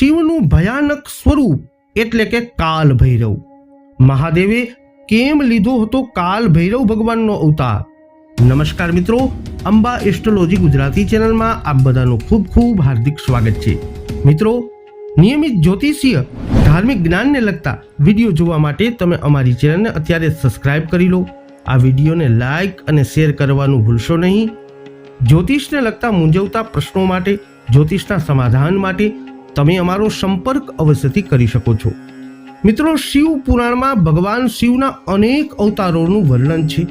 શિવનું ભયાનક સ્વરૂપ એટલે કે કાલ ભૈરવ. મહાદેવે કેમ લીધો હતો કાલ ભૈરવ ભગવાનનો અવતાર? નમસ્કાર મિત્રો, અંબા એસ્ટ્રોલોજી ગુજરાતી ચેનલમાં આપ બધાનું ખૂબ ખૂબ હાર્દિક સ્વાગત છે. મિત્રો, નિયમિત જ્યોતિષીય ધાર્મિક જ્ઞાનને લગતા વિડીયો જોવા માટે તમે અમારી ચેનલને અત્યારે સબસ્ક્રાઇબ કરી લો. આ વિડીયોને લાઇક અને શેર કરવાનું ભૂલશો નહીં. જ્યોતિષને લગતા મૂંઝવતા પ્રશ્નો માટે, જ્યોતિષના સમાધાન માટે તમે અમારો સંપર્ક અવશ્યથી કરી શકો છો. મિત્રો, શિવ પુરાણમાં ભગવાન શિવના અનેક અવતારોનું વર્ણન છે.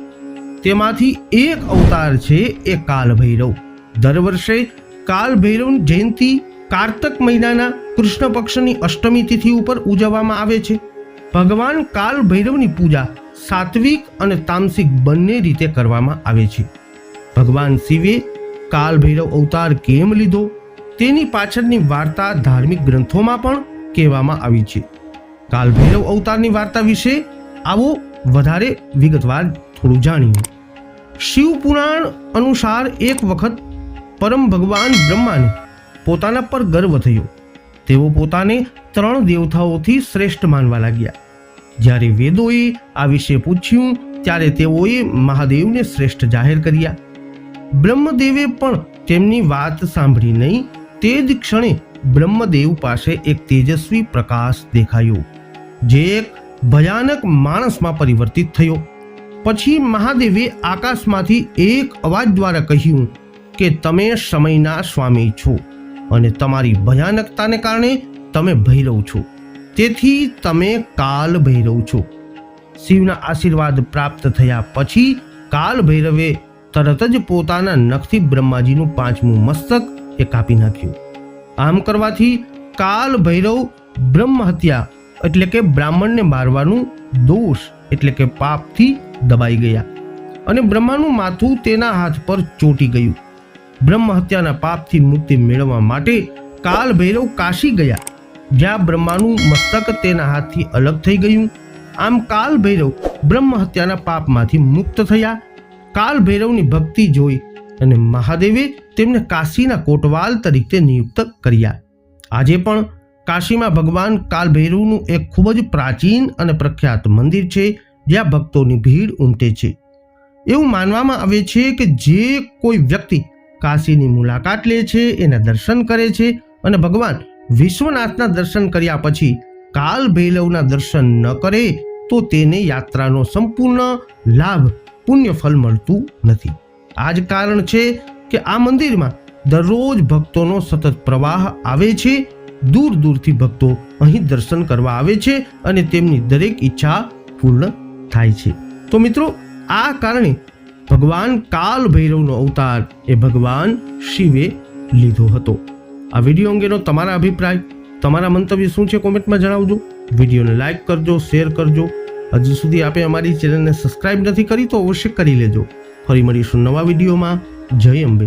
તેમાંથી એક અવતાર છે એ કાલ ભૈરવ. દર વર્ષે કાલ ભૈરવ જયંતિ કાર્તક મહિનાના કૃષ્ણ પક્ષની અષ્ટમી તિથિ ઉપર ઉજવવામાં આવે છે. ભગવાન કાલ ભૈરવની પૂજા સાત્વિક અને તામસિક બંને રીતે કરવામાં આવે છે. ભગવાન શિવે કાલ ભૈરવ અવતાર કેમ લીધો તેની પાછળની વાર્તા ધાર્મિક ગ્રંથોમાં પણ કહેવામાં આવી છે. કાલ ભૈરવ અવતારની વાર્તા વિશે આવો વધારે વિગતવાર થોડું જાણીએ. શિવ પુરાણ અનુસાર એક વખત પરમ ભગવાન બ્રહ્માને પોતાના પર ગર્વ થયો. તેઓ પોતાને 3 દેવતાઓથી શ્રેષ્ઠ માનવા લાગ્યા. જ્યારે વેદોએ આ વિશે પૂછ્યું ત્યારે તેઓએ મહાદેવને શ્રેષ્ઠ જાહેર કર્યા. બ્રહ્મદેવે પણ તેમની વાત સાંભળી નહીં. તે જ ક્ષણે બ્રહ્મદેવ પાસે એક તેજસ્વી પ્રકાશ દેખાયો, જે એક ભયાનક માણસમાં પરિવર્તિત થયો. પછી મહાદેવે આકાશમાંથી એક અવાજ દ્વારા કહ્યું કે તમે સમયના સ્વામી છો અને તમારી ભયાનકતાને કારણે તમે ભૈરવ છો, તેથી તમે કાલ ભૈરવ છો. શિવના આશીર્વાદ પ્રાપ્ત થયા પછી કાલ ભૈરવે તરત જ પોતાના નખથી બ્રહ્માજીનું 5મું મસ્તક કાપી નાખ્યું. આમ કરવાથી કાલ ભૈરવ બ્રહ્મ હત્યા એટલે કે બ્રાહ્મણને મારવાનું દોષ એટલે કે પાપથી દબાઈ ગયા અને બ્રહ્માનું માથું તેના હાથ પર ચોંટી ગયું. બ્રહ્મ હત્યાના પાપથી મુક્તિ મેળવવા માટે કાલ ભૈરવ કાશી ગયા, જ્યાં બ્રહ્માનું મસ્તક તેના હાથથી અલગ થઈ ગયું. આમ કાલ ભૈરવ બ્રહ્મ હત્યાના પાપમાંથી મુક્ત થયા. કાલ ભૈરવની ભક્તિ જોઈ અને મહાદેવે તેમને કાશીના કોટવાલ તરીકે નિયુક્ત કર્યા. આજે પણ કાશીમાં ભગવાન કાલ ભૈરવનું એક ખૂબ જ પ્રાચીન અને પ્રખ્યાત મંદિર છે, જ્યાં ભક્તોની ભીડ ઉમટે છે. એવું માનવામાં આવે છે કે જે કોઈ વ્યક્તિ કાશીની મુલાકાત લે છે, એના દર્શન કરે છે અને ભગવાન વિશ્વનાથના દર્શન કર્યા પછી કાલ ભૈરવના દર્શન ન કરે તો તેને યાત્રાનો સંપૂર્ણ લાભ પુણ્ય ફળ મળતું નથી. આ જ કારણ છે કે આ મંદિરમાં દરરોજ ભક્તોનો સતત પ્રવાહ આવે છે. દૂર દૂરથી ભક્તો અહીં દર્શન કરવા આવે છે અને તેમની દરેક ઈચ્છા પૂર્ણ થાય છે. તો મિત્રો, આ કારણે ભગવાન કાલ ભૈરવનો અવતાર એ ભગવાન શિવે લીધો હતો. આ વિડીયો અંગેનો તમારા અભિપ્રાય, તમારા મંતવ્ય શું છે કોમેન્ટમાં જણાવજો. વિડીયોને લાઇક કરજો, શેર કરજો. હજી સુધી આપે અમારી ચેનલને સબસ્ક્રાઇબ નથી કરી તો અવશ્ય કરી લેજો. ફરી મળીશું નવા વિડીયોમાં. જય અંબે.